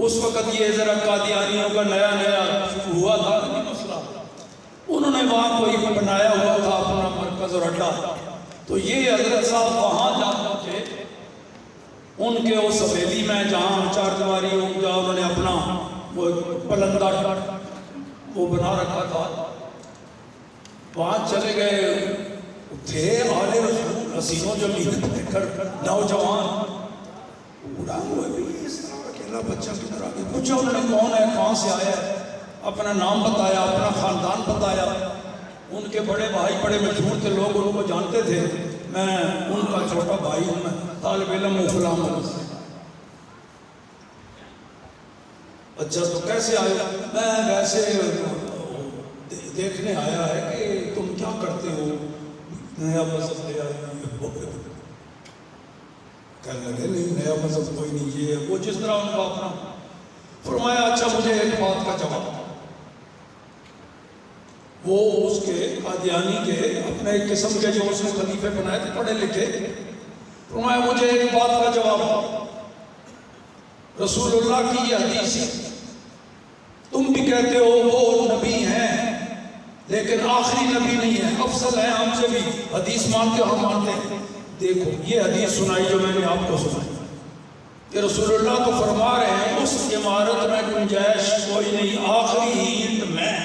اس وقت یہ ذرا قادیانیوں کا نیا نیا ہوا تھا مسئلہ، انہوں نے وہاں کوئی بنایا ہوا تھا اپنا مرکز اور اڈا، تو یہ حضرت صاحب وہاں جا پہنچے ان کے اس حویلی میں جہاں چار دیواری جہاں انہوں نے اپنا وہ پلندہ وہ بنا رکھا تھا، وہاں چلے گئے تھے آل رسول حسین و جمیل دیکھ کر نوجوان اڑا ہوئے بھی اس طرح اکیلا بچہ کدھر آگے پوچھا انہوں نے کون ہے کہاں سے آیا ہے، اپنا نام بتایا اپنا خاندان بتایا، ان کے بڑے بھائی بڑے مشہور تھے لوگ ان کو جانتے تھے، میں ان کا چھوٹا بھائی ہوں، میں طالب علم ہوں غلام سے۔ اچھا تو کیسے آئے؟ میں ویسے دیکھنے آیا ہے کہ تم کیا کرتے ہو، نیا مذہب لے آئے ہیں۔ کہنے لگے نہیں نیا مذہب کوئی نہیں، یہ ہے وہ، جس طرح ان کا اپنا۔ فرمایا اچھا مجھے ایک بات کا جواب، وہ اس کے قادیانی کے اپنے ایک قسم کے جو اس نے خلیفے بنائے تھے پڑھے لکھے، فرمایا مجھے ایک بات کا جواب، رسول اللہ کی یہ حدیث ہے، تم بھی کہتے ہو وہ نبی ہیں لیکن آخری نبی نہیں ہے، افضل ہے ہم سے بھی، حدیث مانتے ہو ہم مانتے ہیں۔ دیکھو یہ حدیث سنائی جو میں نے آپ کو سنائی کہ رسول اللہ تو فرما رہے ہیں اس عمارت میں گنجائش کوئی نہیں، آخری اینٹ میں۔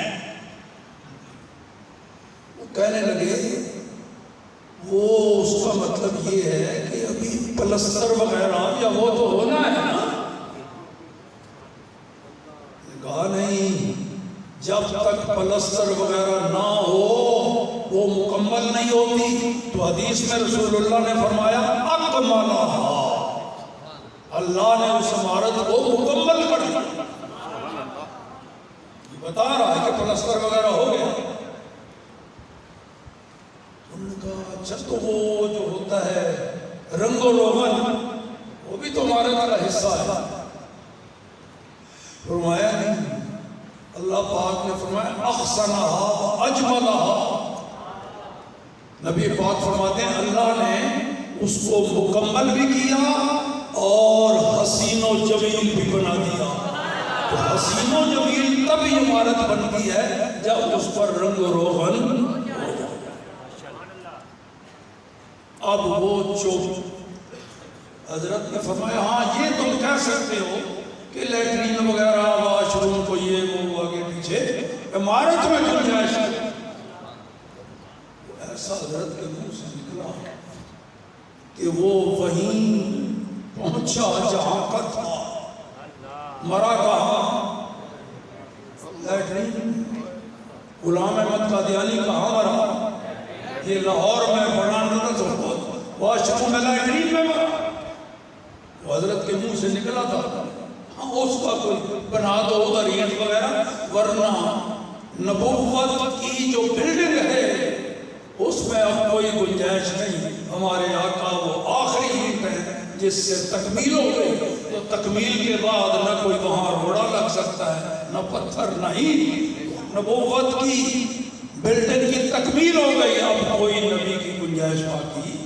وہ کہنے لگے وہ اس کا مطلب یہ ہے کہ ابھی پلستر وغیرہ یا وہ تو ہونا ہے نا؟ کہا نہیں، جب تک پلستر وغیرہ نہ ہو وہ مکمل نہیں ہوتی، تو حدیث میں رسول اللہ نے فرمایا اکملھا، اللہ نے اس عمارت کو مکمل کر دیا۔ یہ بتا رہا ہے کہ پلستر وغیرہ ہو گیا۔ انہوں نے کہا اچھا تو وہ جو ہوتا ہے رنگ و روغن وہ بھی تو عمارت کا حصہ ہے؟ فرمایا نہیں، اللہ پاک نے فرمایا احسنھا اجملھا، نبی پاک فرماتے ہیں اللہ نے اس کو مکمل بھی کیا اور حسین و جمیل بھی بنا دیا۔ تو حسین و جمیل تب عمارت بنتی ہے جب اس پر رنگ و روغن ہو جائے۔ اب وہ چپ، حضرت نے فرمایا ہاں یہ تم کہہ سکتے ہو کہ لیٹرین وغیرہ واش روم کو یہ وہ آگے پیچھے عمارت میں گنجائش ہے۔ ایسا حضرت کے منہ سے نکلا کہ وہ وہیں پہنچا جہاں کا تھا، مرا کہاں؟ لیٹرین۔ غلام احمد قادیانی کہاں مرا؟ یہ لاہور میں بڑھانا تھا، واش روم میں لیٹرین میں مرا۔ وہ حضرت کے منہ سے نکلا تھا ہاں اس کا کوئی بنا دو ادھر اینٹ وغیرہ، ورنہ نبوت کی جو بلڈنگ ہے اس میں اب کوئی گنجائش نہیں، ہمارے آقا وہ آخری اینٹ ہے جس سے تکمیل ہو گئی، تو تکمیل کے بعد نہ کوئی وہاں روڑا لگ سکتا ہے نہ پتھر، نہیں، نبوت کی بلڈنگ کی تکمیل ہو گئی، اب کوئی نبی کی گنجائش باقی نہیں۔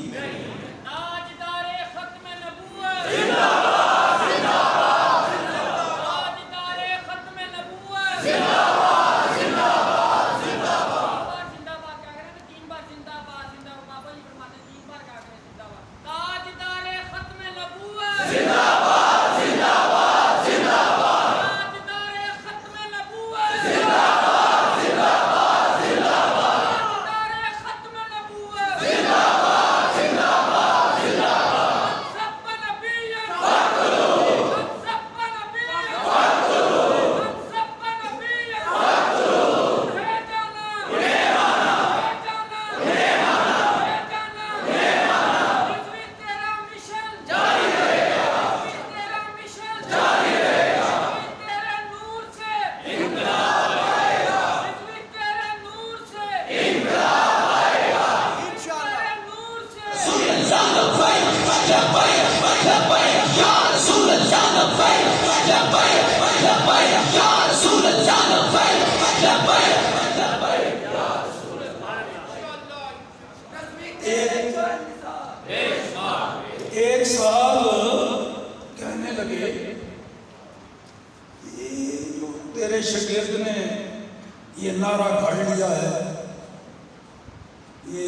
ایک صاحب کہنے لگے تیرے شاگرد نے یہ نعرہ گھڑ لیا ہے، یہ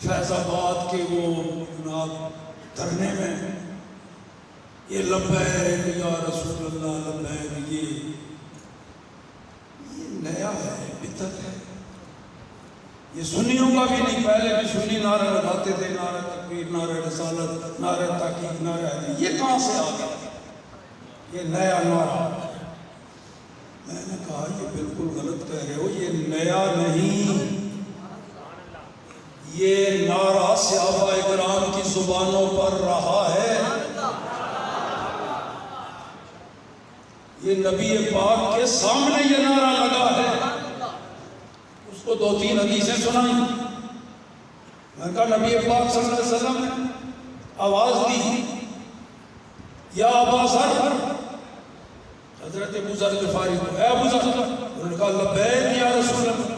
فیض آباد کے وہ جناب دھرنے میں یہ لبیک یا رسول اللہ لبیک، یہ نیا ہے، بدعت ہے، یہ سنیوں کا بھی نہیں۔ پہلے بھی سنی نعرہ لگاتے تھے، نعرہ تکبیر، نعرہ رسالت، نعرہ تحقیق، نعرہ حدیث، یہ کہاں سے آ گیا؟ یہ نیا نعرہ۔ میں نے کہا یہ بالکل غلط کہہ رہے ہو، یہ نیا نہیں، یہ نعرہ صحابہ اکرام کی زبانوں پر رہا ہے، یہ نبی پاک کے سامنے یہ نعرہ لگا ہے۔ اس کو 2-3 حدیثیں سنائیں۔ میں نے کہا نبی پاک صلی اللہ علیہ وسلم نے آواز دی، یا ابا ذر، حضرت ابو ذر غفاری کو، اے ابو ذر، انہوں نے کہا لبیک یا رسول اللہ،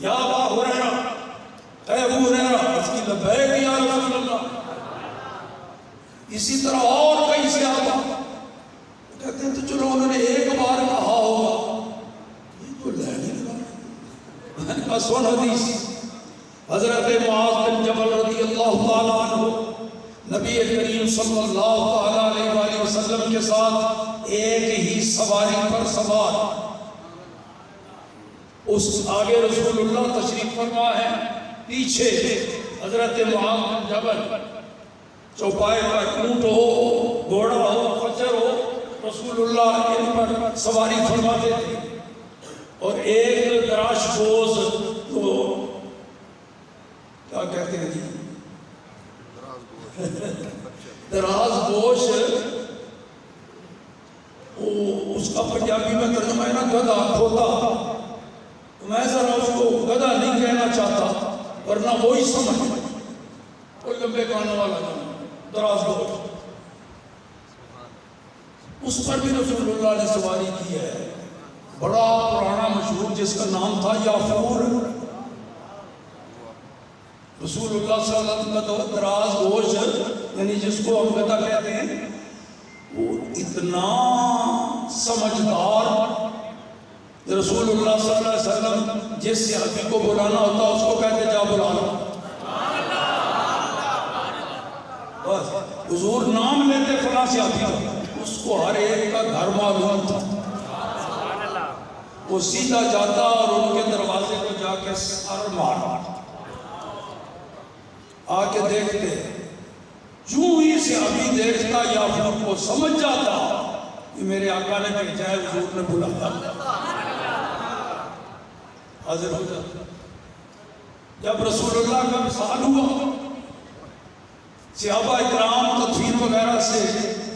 یا ابا ہریرہ، اے ابو ہریرہ، اس کی لبیک یا رسول اللہ۔ اسی طرح اور کئی صحابہ کہتے ہیں تو چلو انہوں نے ایک بار کہا ہوگا، یہ تو لہنی لگا۔ میں نے کہا سن حدیث، حضرت معاذ بن جبل رضی اللہ تعالیٰ عنہ نبی کریم صلی اللہ علیہ وآلہ وسلم کے ساتھ ایک ہی سواری پر سوار، اس آگے رسول اللہ تشریف فرما ہے، پیچھے حضرت معاذ بن جبل، چوپائے پر اونٹ ہو، گھوڑا ہو، خچر ہو، رسول اللہ ان پر سواری فرماتے تھے، اور ایک دراش بوز، تو کیا کہتے ہیں جی، دراز گوش، اس کا پنجابی میں ترجمہ ہے نا گدھا، کھوتا، میں ذرا اس کو گدھا نہیں کہنا چاہتا ورنہ وہی سمجھ، کوئی لمبے کانوں والا نہیں، دراز گوش، اس پر بھی رسول اللہ نے سواری کی ہے، بڑا پرانا مشہور جس کا نام تھا یافور۔ رسول اللہ صلی اللہ علیہ وسلم کا دراز گوش، یعنی جس کو ہم گدھا کہتے ہیں، وہ اتنا سمجھدار، رسول اللہ صلی اللہ علیہ وسلم جس صحابی کو بلانا ہوتا اس کو کہتے جا بلانا، بس حضور نام لیتے فلاں صحابی کا، اس کو ہر ایک کا گھر معلوم تھا، وہ سیدھا جاتا اور ان کے دروازے کو جا کے سر مارا، آ کے دیکھتے، جو ہی صحابی دیکھتا یافور کو سمجھ جاتا کہ میرے آقا نے بھیجا ہے، حضور نے بلایا، حاضر ہو جاتا۔ جب رسول اللہ کا وصال ہوا، صحابہ اکرام تدفین وغیرہ سے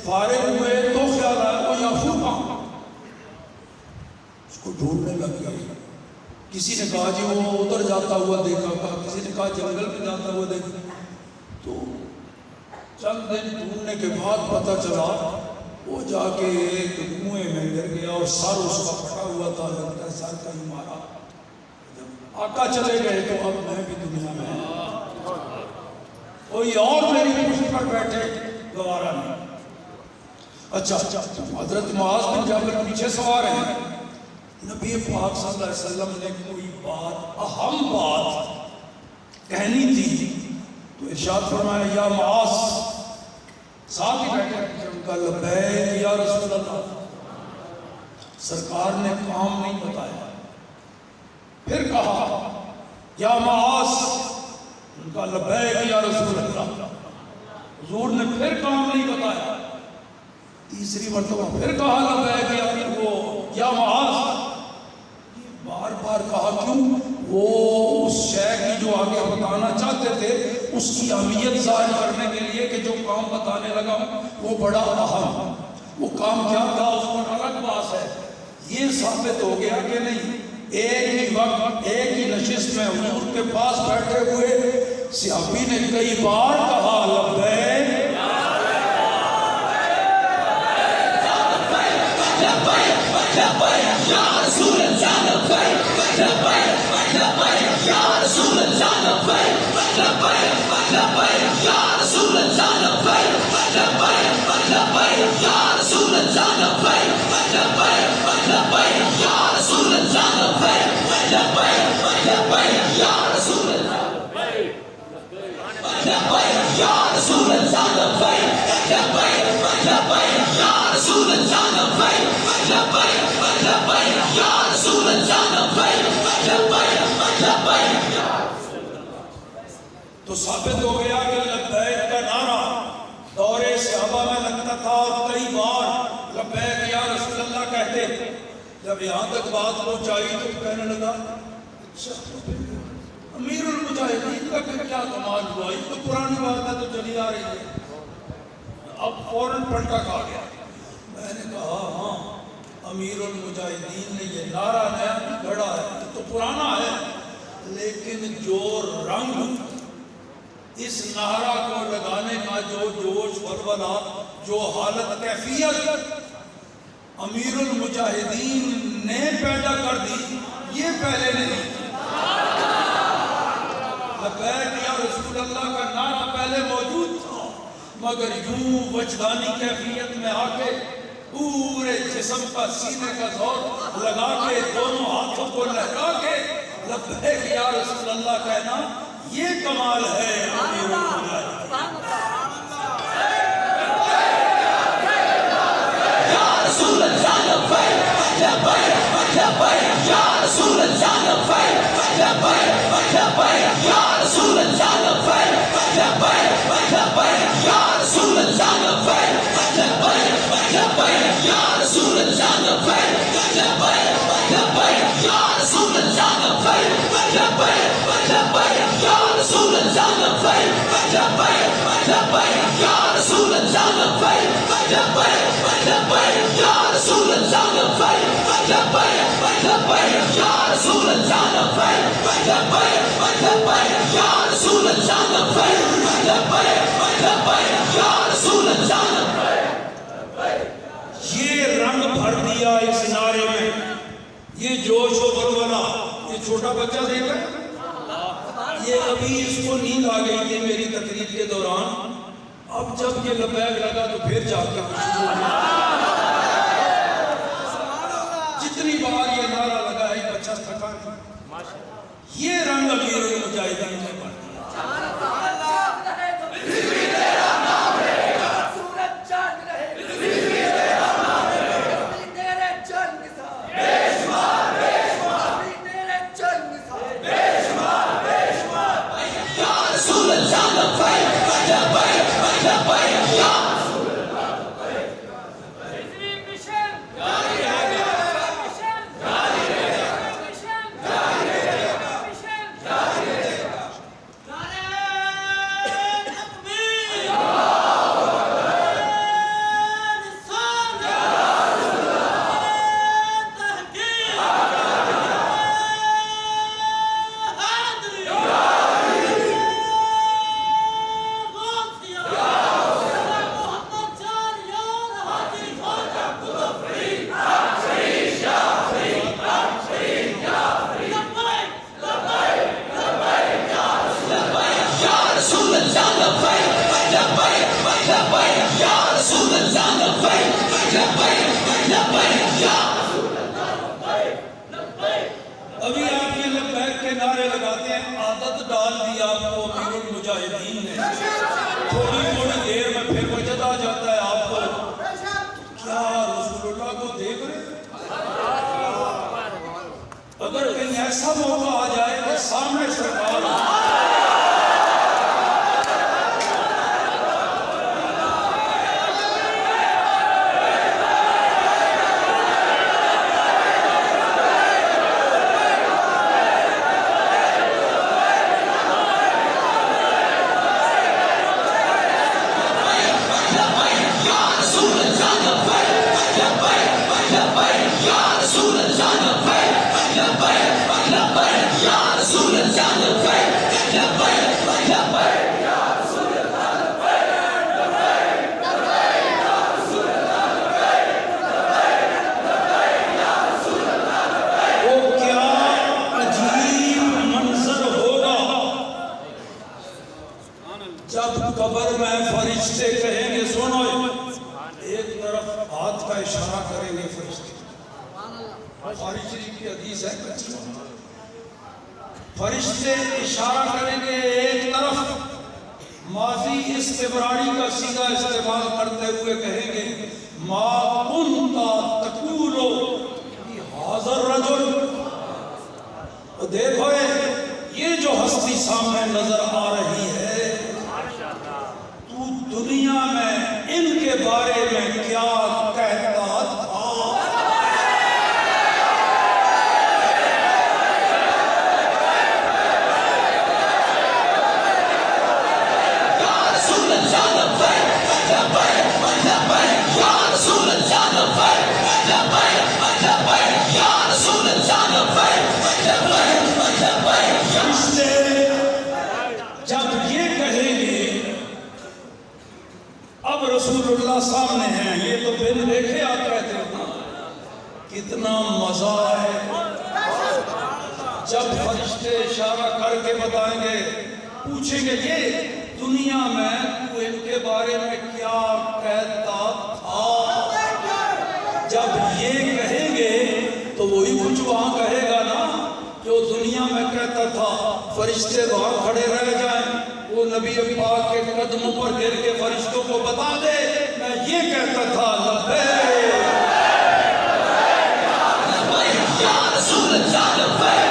فارغ ہوئے تو خیال آیا وہ یافور کہاں، اس کو ڈھونڈنے لگ گئے۔ کسی نے کہا جی وہ ادھر جاتا ہوا دیکھا، کسی نے کہا جنگل میں جاتا ہوا دیکھا، تو چند دن ڈھونڈنے کے بعد پتہ چلا وہ جا کے ایک کنویں میں گر گیا اور سر اس کا پھٹا ہوا تھا، لگتا ہے سر کا ہی مارا۔ جب آقا چلے گئے تو اب میں بھی دنیا میں، کوئی اور میری پشت پر بیٹھے گوارا نہیں۔ اچھا حضرت معاذ بن جبل پیچھے سوار ہیں، نبی پاک صلی اللہ علیہ وسلم نے کوئی بات، اہم بات کہنی تھی تو ارشاد فرمایا یا معاذ، ساتھ ہی بیٹھے ان کا لبیک یا رسول اللہ، سرکار نے کام نہیں بتایا، پھر کہا یا معاذ، ان کا لبیک یا رسول اللہ، حضور نے پھر کام نہیں بتایا، تیسری مرتبہ پھر کہا لبیک یا معاذ، بار بار کہا کیوں؟ وہ اس شے کی جو آگے بتانا چاہتے تھے اس کی اہمیت ظاہر کرنے کے لیے کہ جو کام بتانے لگا وہ بڑا اہم، وہ کام کیا تھا اس پر الگ بات ہے۔ یہ ثابت ہو گیا کہ نہیں، ایک ہی وقت ایک ہی نشست میں حضور کے پاس بیٹھے ہوئے صحابی نے کئی بار کہا لبیک یا رسول اللہ، لبیک لبیک لبیک یا رسول اللہ، لبیک لبیک لبیک یا رسول اللہ، لبیک لبیک لبیک اللہ لبیک لبیک لبیک یا رسول اللہ لبیک لبیک لبیک یا رسول اللہ لبیک لبیک لبیک. تو ثابت ہو گیا کہ لبیک کا نعرہ دور صحابہ میں لگتا تھا اور کئی بار لبیک یا رسول اللہ کہتے. جب یہاں تک بات پہنچائی تو کہنے لگا امیر المجاہدین کا پھر کیا کمال ہوا؟ یہ تو پرانی بات ہے تو چلی آ رہی ہے. اب فوراً پلٹا کھا گیا. میں نے کہا ہاں امیر المجاہدین نے یہ نعرہ نیا گھڑا ہے، یہ تو پرانا ہے، لیکن جو رنگ اس نعرہ کو لگانے کا، جو جوش ولولہ، جو حالت کیفیت امیر المجاہدین نے پیدا کر دی، یہ پہلے نہیں. لبیک یا رسول اللہ کا نعرہ پہلے موجود تھا، مگر یوں وجدانی کیفیت میں آ کے پورے جسم کا سینے کا زور لگا کے دونوں ہاتھوں کو لہرا کے لبیک یا رسول اللہ کہنا، یہ کمال ہے امیر المجاہدین. یا رسول اللہ لبیک لبیک لبیک یا رسول اللہ لبیک لبیک لبیک یا رسول اللہ لبیک لبیک لبیک یا رسول اللہ لبیک لبیک لبیک یا رسول اللہ لبیک لبیک لبیک یا رسول اللہ لبیک لبیک لبیک یا رسول اللہ لبیک لبیک لبیک یا رسول اللہ لبیک لبیک لبیک یا رسول اللہ لبیک لبیک لبیک یا رسول اللہ لبیک لبیک لبیک یا رسول اللہ لبیک لبیک لبیک یا رسول اللہ لبیک. یہ رنگ بھر دیا اس نعرے میں، یہ جوش و ولولہ. یہ چھوٹا بچہ دیکھ رہے ہیں، یہ ابھی اس کو نیند آ گئی تھی میری تقریر کے دوران. اب جب یہ لبیک لگا تو پھر جا کے شروع ہو گیا. جتنی بار یہ نعرہ لگا ہے بچہ تھکا نہیں. یہ رنگ امیر المجاہدین نے بھر دیا. ابھی آپ یہ لبیک کے نعرے لگاتے ہیں، عادت ڈال دی آپ کو امیر المجاہدین نے. تھوڑی تھوڑی دیر میں پھر وجد آ جاتا ہے آپ کو. کیا رسول اللہ کو دیکھ رہے؟ اگر کہیں ایسا موقع آ جائے کہ سامنے سرکار قبر میں فرشتے کہیں گے سنو، ایک طرف ہاتھ کا اشارہ کریں گے فرشتے. بخاری شریف کی حدیث ہے، فرشتے اشارہ کریں گے ایک طرف، ماضی استمراری کا سیدھا استعمال کرتے ہوئے کہیں گے ما کنتا تقولو حاضر رجل. دیکھو یہ جو ہستی سامنے نظر آ رہی ہے تو دنیا میں ان کے بارے میں کیا کہتا تھا؟ رسول اللہ سامنے ہیں یہ تو بن دیکھے آپ کہتے ہیں کتنا مزہ ہے جب فرشتے اشارہ کر کے بتائیں گے پوچھیں گے یہ دنیا میں تو ان کے بارے میں کیا کہتا تھا. جب یہ کہیں گے تو وہی کچھ وہاں کہے گا نا جو دنیا میں کہتا تھا. فرشتے وہاں کھڑے رہ جائیں وہ نبی پاک کے قدموں پر گر کے فرشتوں کو بتا دے میں یہ کہتا تھا لبیک یا رسول اللہ لبیک